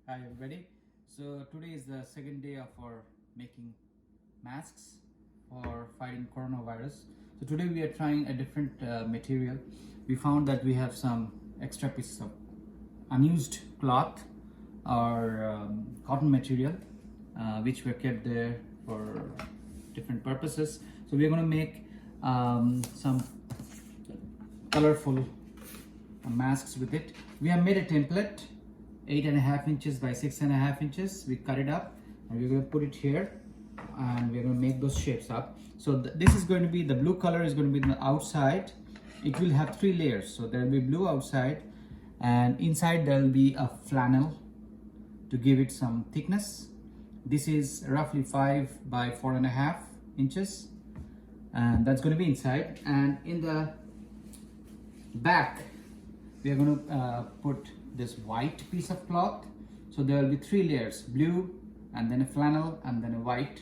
Hi everybody. So today is the second day of our making masks for fighting coronavirus. So today we are trying a different material. We found that we have some extra pieces of unused cloth or cotton material which were kept there for different purposes. So we are going to make some colorful masks with it. We have made a template 8.5 inches by 6.5 inches. We cut it up and we're going to put it here and we're going to make those shapes up. So this is going to be, the blue color is going to be on the outside. It will have 3 layers. So there will be blue outside and inside there will be a flannel to give it some thickness. This is roughly 5 by 4.5 inches and that's going to be inside. And in the back we are going to put this white piece of cloth. So there will be 3 layers, blue and then a flannel and then a white,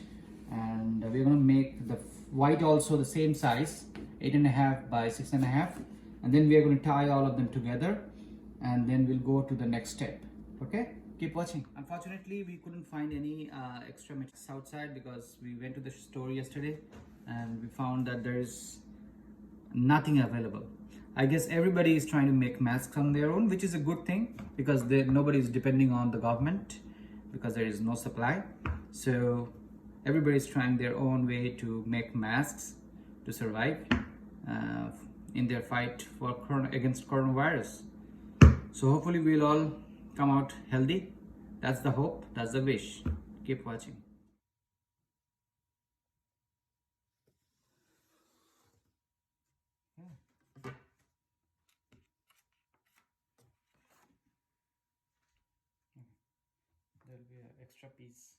and we're going to make the white also the same size, 8.5 by 6.5, and then we are going to tie all of them together and then we'll go to the next step. Okay, keep watching. Unfortunately we couldn't find any extra materials outside because we went to the store yesterday and we found that there is nothing available. I guess everybody is trying to make masks on their own, which is a good thing because nobody is depending on the government because there is no supply. So everybody is trying their own way to make masks to survive in their fight for against coronavirus. So hopefully we'll all come out healthy. That's the hope, that's the wish. Keep watching. There'll be an extra piece.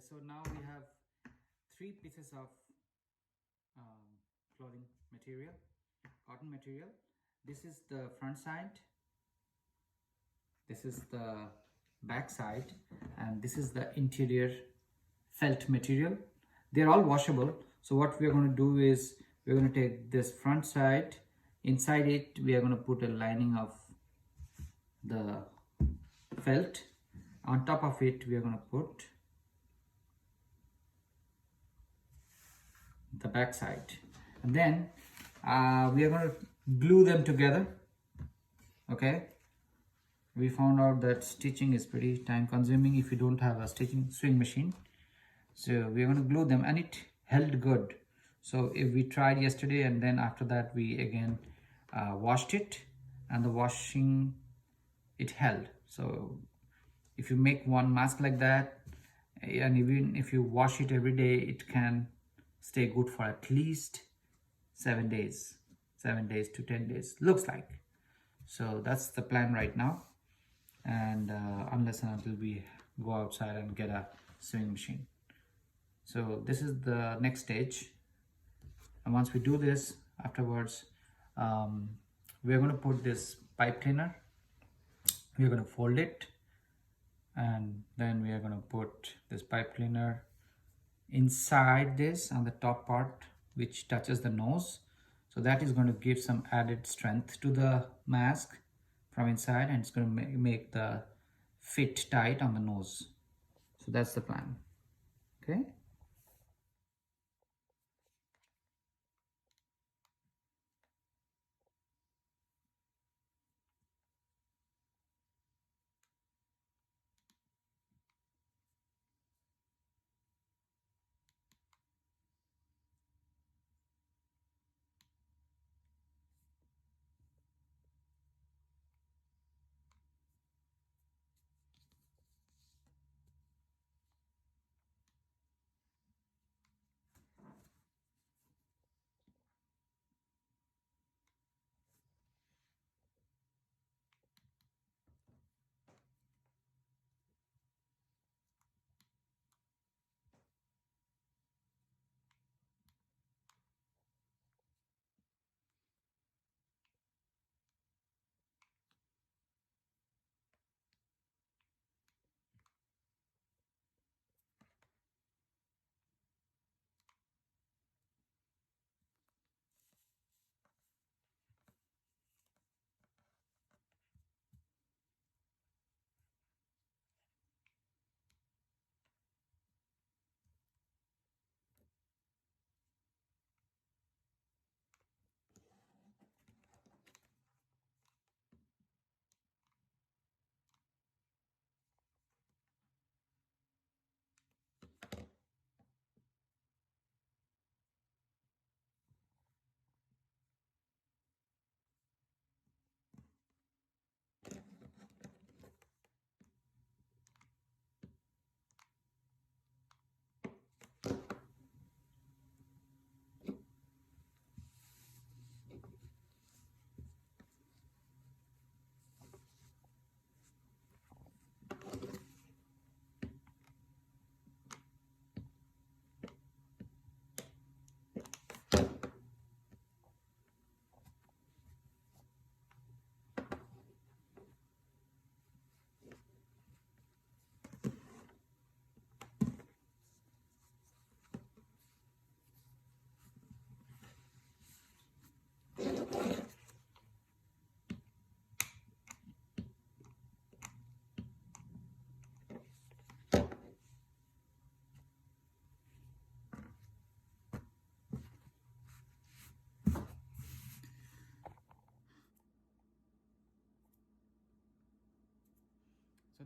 So now we have 3 pieces of clothing material, cotton material. This is the front side, this is the back side, and this is the interior felt material. They're all washable. So what we are going to do is we're going to take this front side, inside it we are going to put a lining of the felt. On top of it we are going to put the back side, and then we are going to glue them together. Okay, we found out that stitching is pretty time consuming if you don't have a stitching sewing machine. So we're going to glue them and it held good. So if we tried yesterday and then after that we again washed it, and the washing it held. So if you make one mask like that and even if you wash it every day, it can stay good for at least 7 days, 7 days to 10 days looks like. So that's the plan right now, and unless and until we go outside and get a sewing machine. So this is the next stage, and once we do this, afterwards we're going to put this pipe cleaner, we're going to fold it, and then we are going to put this pipe cleaner inside this on the top part which touches the nose. So that is going to give some added strength to the mask from inside, and it's going to make the fit tight on the nose. So that's the plan. Okay.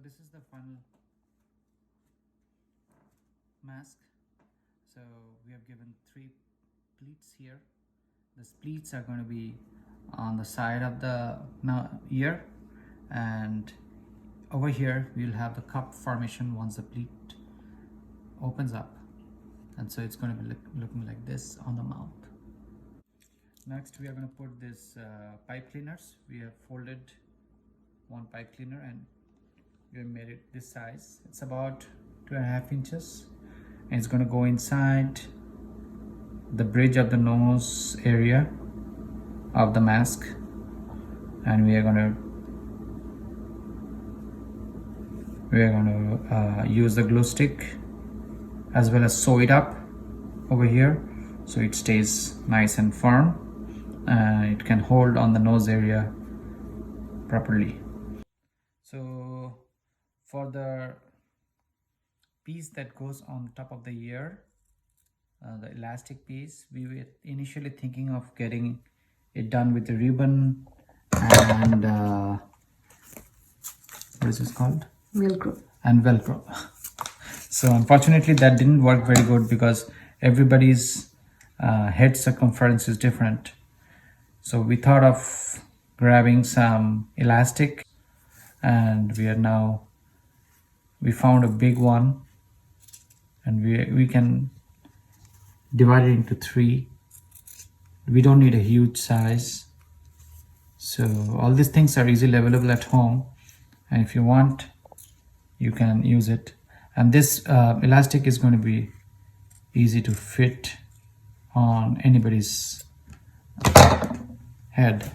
this is the final mask. So we have given 3 pleats here. The pleats are going to be on the side of the ear, and over here we'll have the cup formation once the pleat opens up, and so it's going to be looking like this on the mouth. Next we are going to put this pipe cleaners. We have folded one pipe cleaner and we have made it this size. It's about 2.5 inches, and it's going to go inside the bridge of the nose area of the mask, and we are going to use the glue stick as well as sew it up over here so it stays nice and firm and it can hold on the nose area properly. So for the piece that goes on top of the ear, the elastic piece, we were initially thinking of getting it done with the ribbon and what is this called? Velcro. And Velcro. So unfortunately that didn't work very good because everybody's head circumference is different. So we thought of grabbing some elastic, and we found a big one, and we can divide it into 3. We don't need a huge size, so all these things are easily available at home, and if you want you can use it. And this elastic is going to be easy to fit on anybody's head.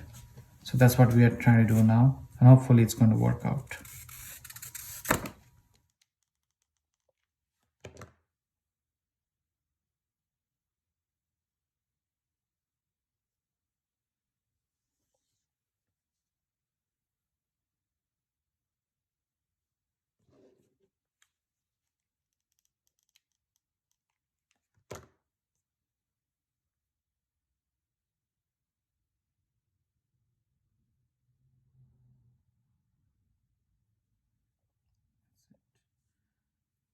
So that's what we are trying to do now, and hopefully it's going to work out.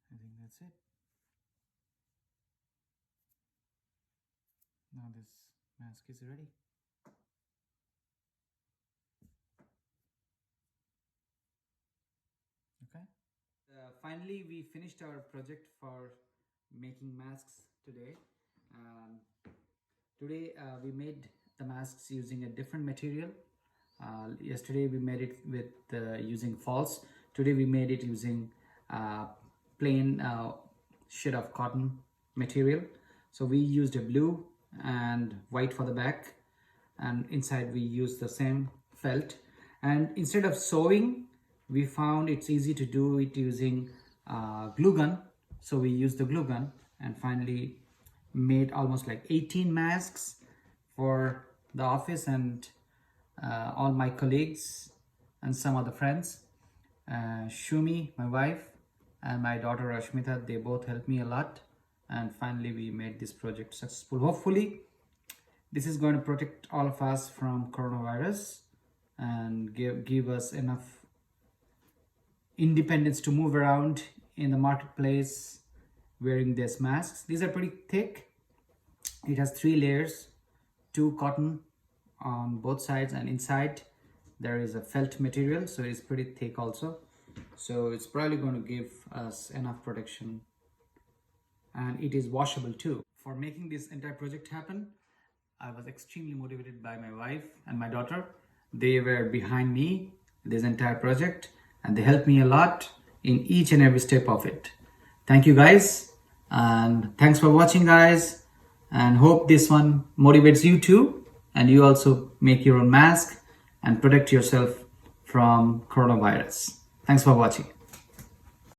I think that's it. Now this mask is ready. Okay. Finally, we finished our project for making masks today. Today we made the masks using a different material. Yesterday we made it with using false. Today we made it using plain sheet of cotton material. So we used a blue and white for the back, and inside we used the same felt. And instead of sewing, we found it's easy to do it using glue gun. So we used the glue gun and finally made almost like 18 masks for the office and all my colleagues and some other friends. Shumi, my wife, and my daughter Rashmita, they both helped me a lot, and finally we made this project successful. Hopefully this is going to protect all of us from coronavirus and give us enough independence to move around in the marketplace wearing these masks. These are pretty thick. It has 3 layers, 2 cotton on both sides, and inside there is a felt material, so it's pretty thick also. So it's probably going to give us enough protection, and it is washable too. For making this entire project happen, I was extremely motivated by my wife and my daughter. They were behind me this entire project, and they helped me a lot in each and every step of it. Thank you guys, and thanks for watching guys, and hope this one motivates you too, and you also make your own mask and protect yourself from coronavirus. Thanks for watching.